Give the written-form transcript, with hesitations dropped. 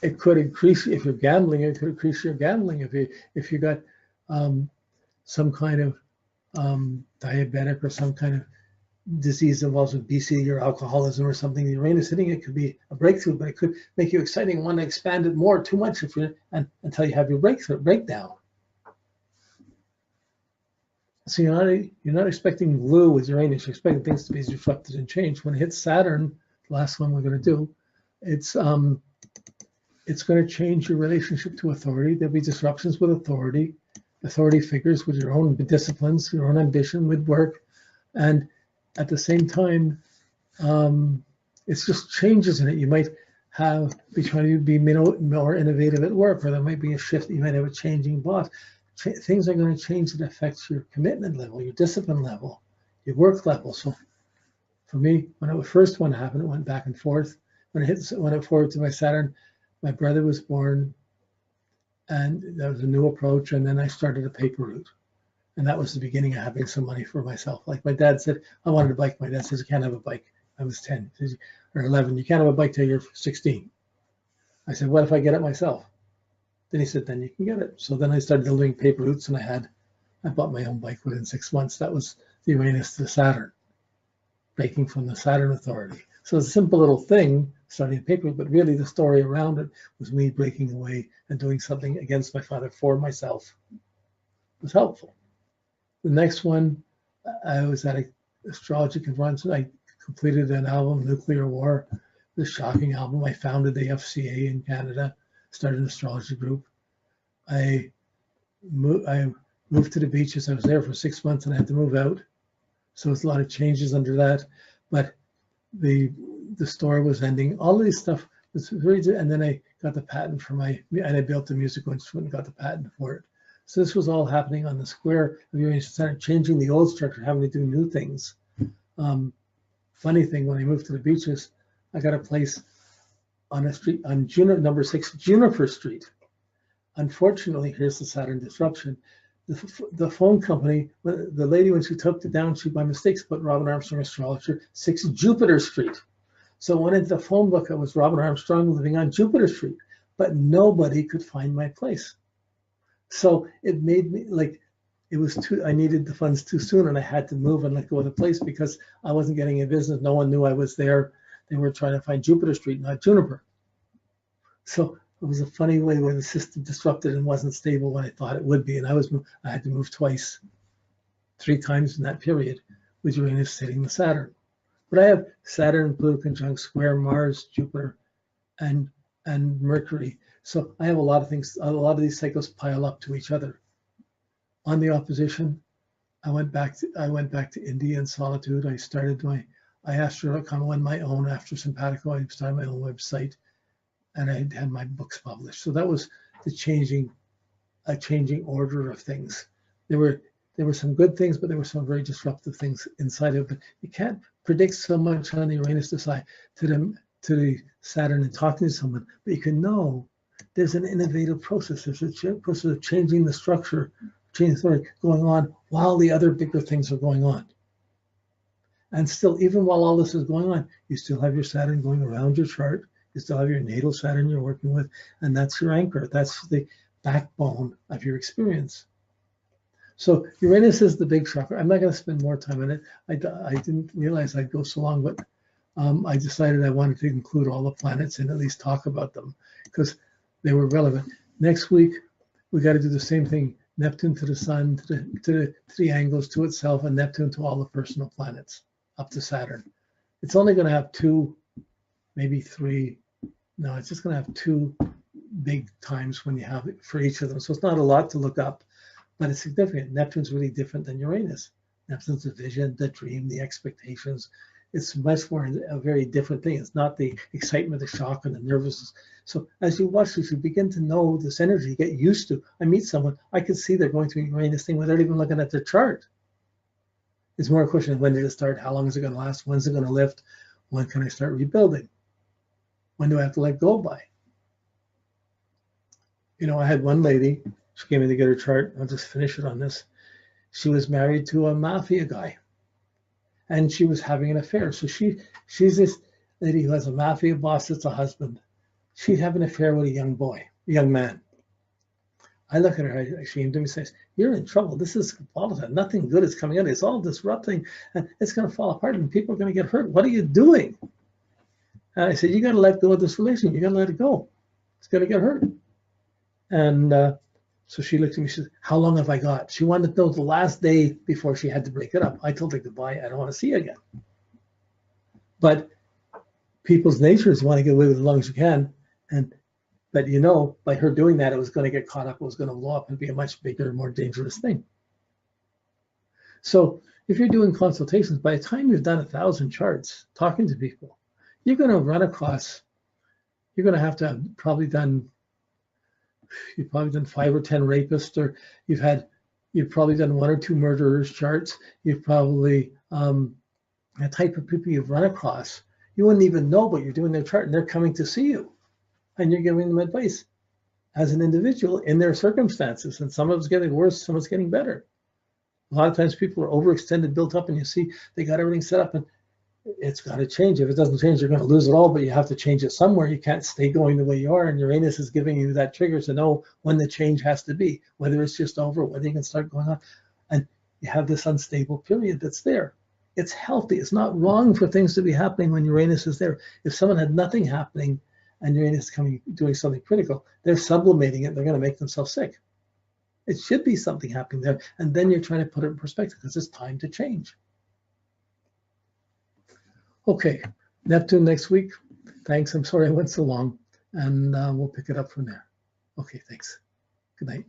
it could increase, if you're gambling, it could increase your gambling. If you got some kind of diabetic or some kind of disease involves with obesity or alcoholism or something, the Uranus hitting it could be a breakthrough, but it could make you exciting and want to expand it more too much if you until you have your breakdown. So you're not expecting glue with Uranus. You're expecting things to be disrupted and changed. When it hits Saturn, the last one we're going to do, it's going to change your relationship to authority. There'll be disruptions with authority figures, with your own disciplines, your own ambition with work, and at the same time, it's just changes in it. You might be trying to be more innovative at work, or there might be a shift. You might have a changing boss. Things are going to change that affects your commitment level, your discipline level, your work level. So for me, when the first one happened, it went back and forth. When it went forward to my Saturn, my brother was born, and that was a new approach. And then I started a paper route. And that was the beginning of having some money for myself. Like my dad said, I wanted a bike. My dad says, you can't have a bike. I was 10 or 11. You can't have a bike till you're 16. I said, what if I get it myself? Then he said, then you can get it. So then I started doing paper routes, and I bought my own bike within 6 months. That was the Uranus to Saturn, breaking from the Saturn authority. So it's a simple little thing, starting a paper route, but really the story around it was me breaking away and doing something against my father for myself. It was helpful. The next one, I was at an astrology conference, and I completed an album, Nuclear War, the shocking album. I founded the FCA in Canada, started an astrology group. I moved to the beaches. I was there for 6 months, and I had to move out. So it's a lot of changes under that. But the store was ending. All of this stuff was very, and then I got the patent for and I built a musical instrument and got the patent for it. So this was all happening on the square of Uranus and Saturn, changing the old structure, having to do new things. Funny thing, when I moved to the beaches, I got a place on a street on number 6 Juniper Street. Unfortunately, here's the Saturn disruption. The phone company, the lady, when she took it down, she by mistake put Robin Armstrong Astrologer 6 Jupiter Street. So when into the phone book, it was Robin Armstrong living on Jupiter Street, but nobody could find my place. So it made me like, it was I needed the funds too soon, and I had to move and let go of the place because I wasn't getting in business. No one knew I was there. They were trying to find Jupiter Street, not Juniper. So it was a funny way where the system disrupted and wasn't stable when I thought it would be. And I had to move twice, 3 times in that period with Uranus hitting the Saturn. But I have Saturn, Pluto conjunct square Mars, Jupiter, and Mercury. So I have a lot of things, a lot of these cycles pile up to each other. On the opposition, I went back to India in solitude. I Astro.com on my own after simpatico. I started my own website, and I had my books published. So that was a changing order of things. There were some good things, but there were some very disruptive things inside of it. But you can't predict so much on the Uranus side to the Saturn and talking to someone, but you can know there's an innovative process. There's a process of changing the structure, changing the story going on while the other bigger things are going on. And still, even while all this is going on, you still have your Saturn going around your chart. You still have your natal Saturn you're working with, and that's your anchor. That's the backbone of your experience. So Uranus is the big shocker. I'm not going to spend more time on it. I didn't realize I'd go so long, but I decided I wanted to include all the planets and at least talk about them because they were relevant. Next week, we got to do the same thing. Neptune to the Sun, to the angles to itself, and Neptune to all the personal planets up to Saturn. It's only going to have 2, maybe 3. No, it's just going to have 2 big times when you have it for each of them. So it's not a lot to look up, but it's significant. Neptune's really different than Uranus. Neptune's the vision, the dream, the expectations. It's much more a very different thing. It's not the excitement, the shock, and the nervousness. So as you watch this, you begin to know this energy, get used to. I meet someone, I can see they're going through Uranus thing without even looking at their chart. It's more a question of when did it start? How long is it going to last? When's it going to lift? When can I start rebuilding? When do I have to let go by? You know, I had one lady, she came in to get her chart. I'll just finish it on this. She was married to a mafia guy, and she was having an affair. So she's this lady who has a mafia boss that's a husband, she'd have an affair with a young boy, a young man. I look at her, she came to me and says, you're in trouble. This is volatile. Nothing good is coming out. It's all disrupting and it's going to fall apart and people are going to get hurt. What are you doing? And I said, you got to let go of this relationship. You got to let it go. It's going to get hurt. And so she looked at me, she said, how long have I got? She wanted to know the last day before she had to break it up. I told her goodbye. I don't want to see you again. But people's natures want to get away with it as long as you can. But you know, by her doing that, it was going to get caught up, it was going to blow up and be a much bigger, more dangerous thing. So if you're doing consultations, by the time you've done 1,000 charts, talking to people, you're going to run across, you're going to have you've probably done 5 or 10 rapists, or you've probably done 1 or 2 murderers charts. You've probably, a type of people you've run across, you wouldn't even know, but you're doing their chart and they're coming to see you. And you're giving them advice as an individual in their circumstances. And some of it's getting worse, some of it's getting better. A lot of times people are overextended, built up, and you see they got everything set up and it's got to change. If it doesn't change, you're going to lose it all, but you have to change it somewhere. You can't stay going the way you are. And Uranus is giving you that trigger to know when the change has to be, whether it's just over, whether you can start going on. And you have this unstable period that's there. It's healthy. It's not wrong for things to be happening when Uranus is there. If someone had nothing happening, and Uranus coming doing something critical, they're sublimating it, they're going to make themselves sick. It should be something happening there, and then you're trying to put it in perspective because it's time to change. Okay, Neptune next week. Thanks, I'm sorry I went so long, and we'll pick it up from there. Okay, thanks. Good night.